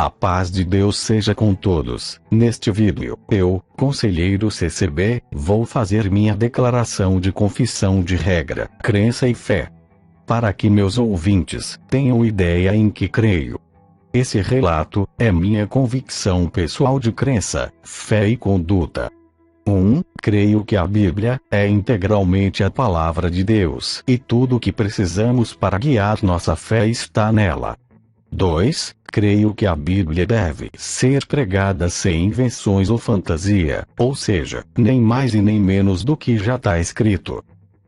A paz de Deus seja com todos. Neste vídeo, eu, conselheiro CCB, vou fazer minha declaração de confissão de regra, crença e fé. Para que meus ouvintes tenham ideia em que creio. Esse relato é minha convicção pessoal de crença, fé e conduta. 1. Creio que a Bíblia é integralmente a palavra de Deus e tudo o que precisamos para guiar nossa fé está nela. 2. Creio que a Bíblia deve ser pregada sem invenções ou fantasia, ou seja, nem mais e nem menos do que já está escrito.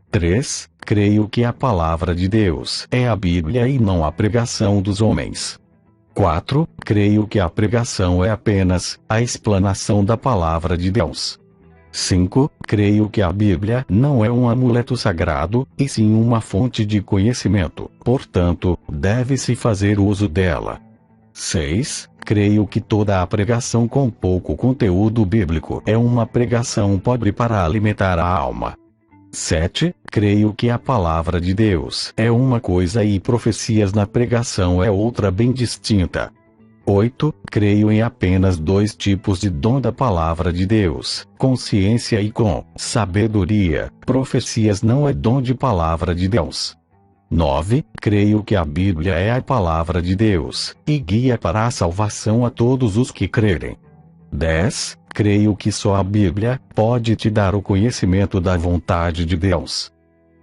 3. Creio que a palavra de Deus é a Bíblia e não a pregação dos homens. 4. Creio que a pregação é apenas a explanação da palavra de Deus. 5. Creio que a Bíblia não é um amuleto sagrado, e sim uma fonte de conhecimento, portanto, deve-se fazer uso dela. 6. Creio que toda a pregação com pouco conteúdo bíblico é uma pregação pobre para alimentar a alma. 7. Creio que a palavra de Deus é uma coisa e profecias na pregação é outra bem distinta. 8. Creio em apenas dois tipos de dom da palavra de Deus, consciência e com sabedoria. Profecias não é dom de palavra de Deus. 9. Creio que a Bíblia é a palavra de Deus, e guia para a salvação a todos os que crerem. 10. Creio que só a Bíblia pode te dar o conhecimento da vontade de Deus.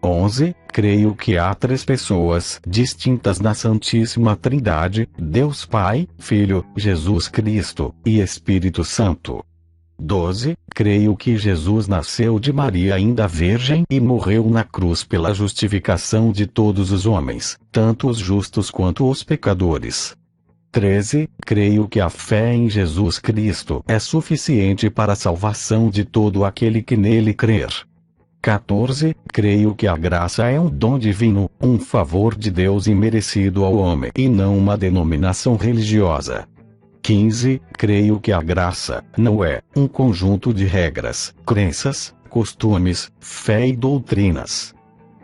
11. Creio que há três pessoas distintas na Santíssima Trindade, Deus Pai, Filho, Jesus Cristo, e Espírito Santo. 12. Creio que Jesus nasceu de Maria ainda virgem e morreu na cruz pela justificação de todos os homens, tanto os justos quanto os pecadores. 13. Creio que a fé em Jesus Cristo é suficiente para a salvação de todo aquele que nele crer. 14. Creio que a graça é um dom divino, um favor de Deus imerecido ao homem e não uma denominação religiosa. 15. Creio que a graça não é um conjunto de regras, crenças, costumes, fé e doutrinas.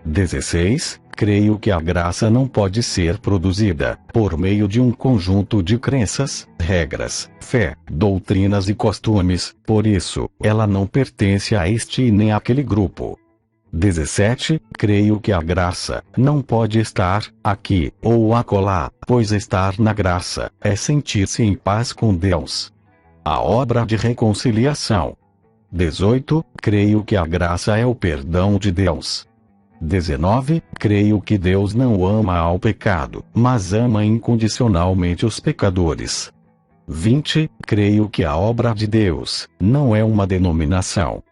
16. Creio que a graça não pode ser produzida por meio de um conjunto de crenças, regras, fé, doutrinas e costumes, por isso, ela não pertence a este e nem àquele grupo. 17. Creio que a graça não pode estar aqui ou acolá, pois estar na graça é sentir-se em paz com Deus. A obra de reconciliação. 18. Creio que a graça é o perdão de Deus. 19. Creio que Deus não ama ao pecado, mas ama incondicionalmente os pecadores. 20. Creio que a obra de Deus não é uma denominação.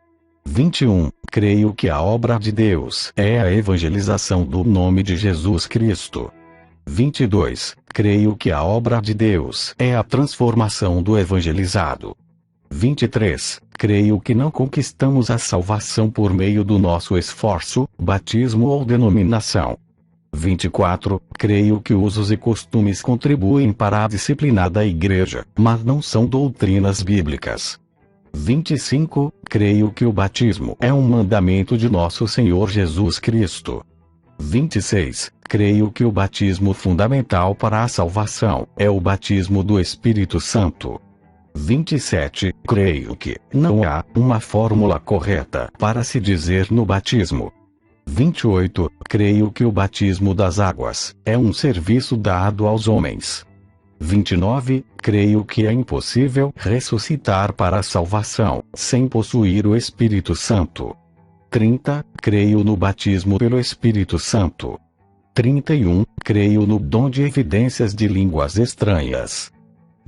21. Creio que a obra de Deus é a evangelização do nome de Jesus Cristo. 22. Creio que a obra de Deus é a transformação do evangelizado. 23. Creio que não conquistamos a salvação por meio do nosso esforço, batismo ou denominação. 24. Creio que usos e costumes contribuem para a disciplina da igreja, mas não são doutrinas bíblicas. 25. Creio que o batismo é um mandamento de nosso Senhor Jesus Cristo. 26. Creio que o batismo fundamental para a salvação é o batismo do Espírito Santo. 27. Creio que não há uma fórmula correta para se dizer no batismo. 28. Creio que o batismo das águas é um serviço dado aos homens. 29. Creio que é impossível ressuscitar para a salvação sem possuir o Espírito Santo. 30. Creio no batismo pelo Espírito Santo. 31. Creio no dom de evidências de línguas estranhas.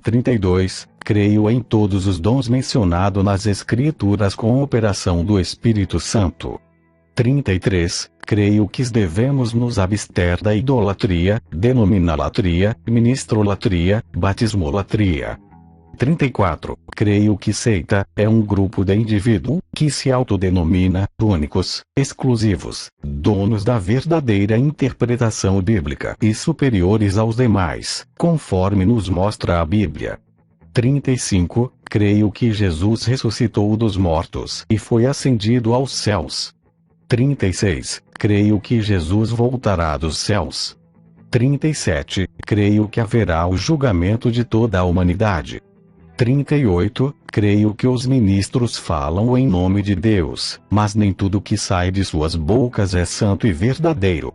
32. Creio em todos os dons mencionados nas Escrituras com operação do Espírito Santo. 33. Creio que devemos nos abster da idolatria, denominalatria, ministrolatria, batismolatria. 34. Creio que seita é um grupo de indivíduos que se autodenomina únicos, exclusivos, donos da verdadeira interpretação bíblica e superiores aos demais, conforme nos mostra a Bíblia. 35. Creio que Jesus ressuscitou dos mortos e foi ascendido aos céus. 36. Creio que Jesus voltará dos céus. 37. Creio que haverá o julgamento de toda a humanidade. 38. Creio que os ministros falam em nome de Deus, mas nem tudo que sai de suas bocas é santo e verdadeiro.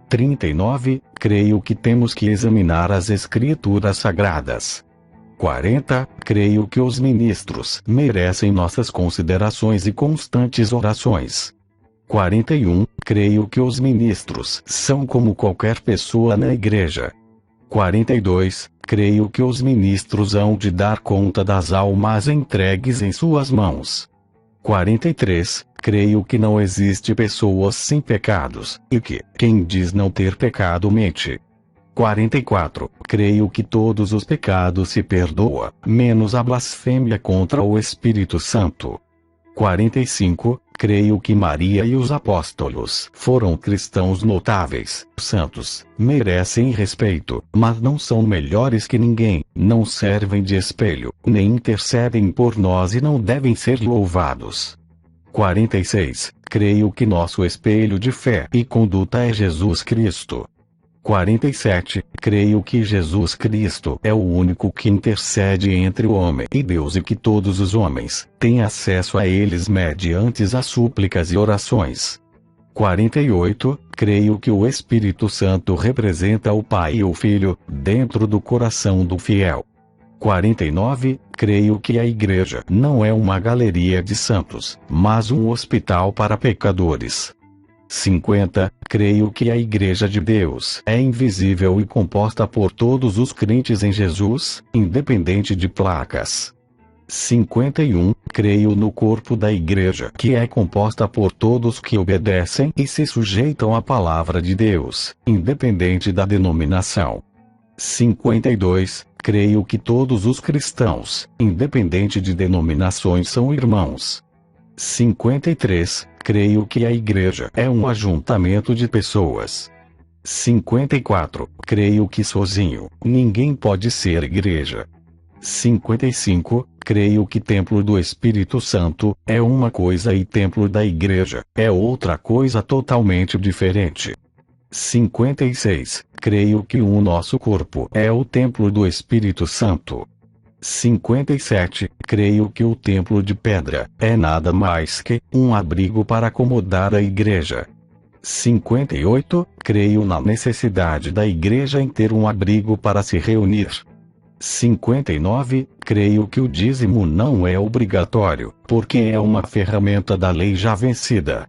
39. Creio que temos que examinar as Escrituras Sagradas. 40. Creio que os ministros merecem nossas considerações e constantes orações. 41. Creio que os ministros são como qualquer pessoa na igreja. 42. Creio que os ministros hão de dar conta das almas entregues em suas mãos. 43. Creio que não existe pessoas sem pecados, e que quem diz não ter pecado mente. 44. Creio que todos os pecados se perdoa, menos a blasfêmia contra o Espírito Santo. 45. Creio que Maria e os apóstolos foram cristãos notáveis, santos, merecem respeito, mas não são melhores que ninguém, não servem de espelho, nem intercedem por nós e não devem ser louvados. 46. Creio que nosso espelho de fé e conduta é Jesus Cristo. 47. Creio que Jesus Cristo é o único que intercede entre o homem e Deus e que todos os homens têm acesso a eles mediante as súplicas e orações. 48. Creio que o Espírito Santo representa o Pai e o Filho dentro do coração do fiel. 49. Creio que a igreja não é uma galeria de santos, mas um hospital para pecadores. 50. Creio que a Igreja de Deus é invisível e composta por todos os crentes em Jesus, independente de placas. 51. Creio no corpo da Igreja, que é composta por todos que obedecem e se sujeitam à palavra de Deus, independente da denominação. 52. Creio que todos os cristãos, independente de denominações, são irmãos. 53. Creio que a igreja é um ajuntamento de pessoas. 54. Creio que sozinho ninguém pode ser igreja. 55. Creio que templo do Espírito Santo é uma coisa e templo da igreja é outra coisa totalmente diferente. 56. Creio que o nosso corpo é o templo do Espírito Santo. 57. Creio que o templo de pedra é nada mais que um abrigo para acomodar a igreja. 58. Creio na necessidade da igreja em ter um abrigo para se reunir. 59. Creio que o dízimo não é obrigatório, porque é uma ferramenta da lei já vencida.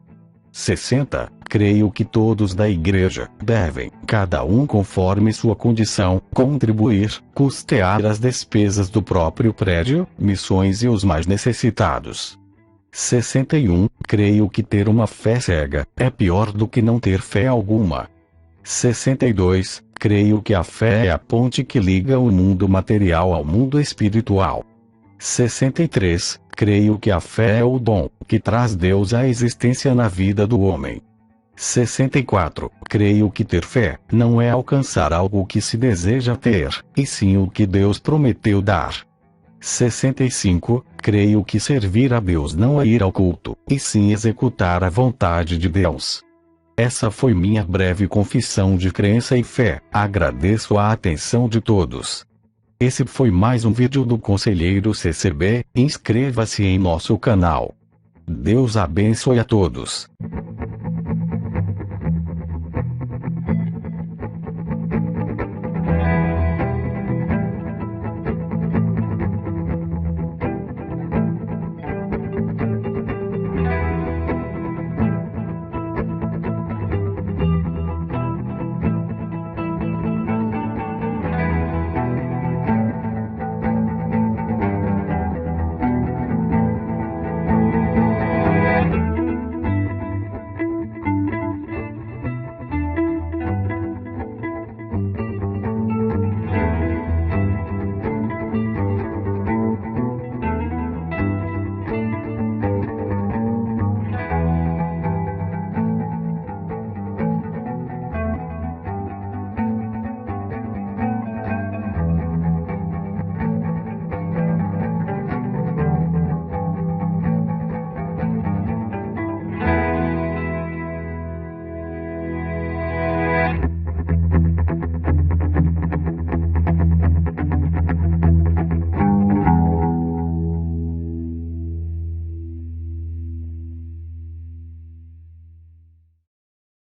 60. Creio que todos da igreja devem, cada um conforme sua condição, contribuir, custear as despesas do próprio prédio, missões e os mais necessitados. 61. Creio que ter uma fé cega é pior do que não ter fé alguma. 62. Creio que a fé é a ponte que liga o mundo material ao mundo espiritual. 63. Creio que a fé é o dom que traz Deus à existência na vida do homem. 64. Creio que ter fé não é alcançar algo que se deseja ter, e sim o que Deus prometeu dar. 65. Creio que servir a Deus não é ir ao culto, e sim executar a vontade de Deus. Essa foi minha breve confissão de crença e fé. Agradeço a atenção de todos. Esse foi mais um vídeo do Conselheiro CCB. Inscreva-se em nosso canal. Deus abençoe a todos.